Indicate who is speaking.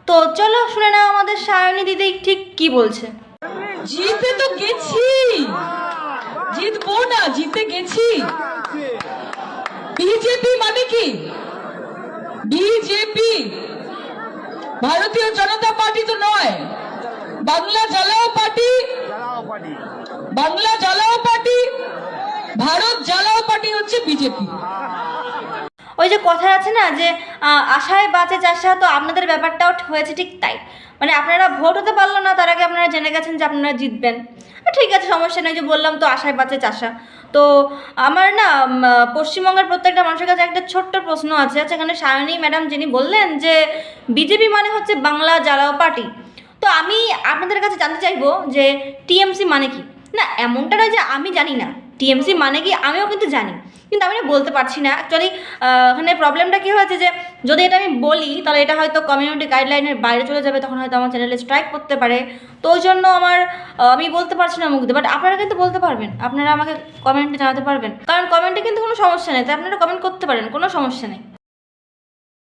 Speaker 1: তো চলো শুনে নাও আমাদের সায়নী দিদি ঠিক কি বলছে।
Speaker 2: জিতে তো গেছি, জিতবো না, জিতে গেছি। বিজেপি মানে কি? বিজেপি ভারতীয় জনতা পার্টি তো নয়, বাংলা জ্বালাও পার্টি, বাংলা জ্বালাও পার্টি, ভারত জ্বালাও পার্টি হচ্ছে বিজেপি।
Speaker 1: ওই যে কথা আছে না যে আশায় বাঁচে চাষা, তো আপনাদের ব্যাপারটাও হয়েছে ঠিক তাই। মানে আপনারা ভোট হতে পারলো না, তার আগে আপনারা জেনে গেছেন যে আপনারা জিতবেন। ঠিক আছে, সমস্যা নেই, যে বললাম তো আশায় বাঁচে চাষা। তো আমার না পশ্চিমবঙ্গের প্রত্যেকটা মানুষের কাছে একটা ছোট্ট প্রশ্ন আছে। এখানে সায়নী ম্যাডাম যিনি বললেন যে বিজেপি মানে হচ্ছে বাংলা জ্বালাও পার্টি, তো আমি আপনাদের কাছে জানতে চাইবো যে টিএমসি মানে কি। না এমনটা নয় যে আমি জানি না টিএমসি মানে কি, আমিও কিন্তু জানি, কিন্তু আমি না বলতে পারছি না অ্যাকচুয়ালি। এখানে প্রবলেমটা কী হয়েছে যে যদি এটা আমি বলি তাহলে এটা হয়তো কমিউনিটি গাইডলাইনের বাইরে চলে যাবে, তখন হয়তো আমার চ্যানেলে স্ট্রাইক করতে পারে। তো ওই জন্য আমি বলতে পারছি না মুখ দিয়ে, বাট আপনারা কিন্তু বলতে পারবেন, আপনারা আমাকে কমেন্টে জানাতে পারবেন, কারণ কমেন্টে কিন্তু কোনো সমস্যা নেই, তাই আপনারা কমেন্ট করতে পারেন, কোনো সমস্যা নেই।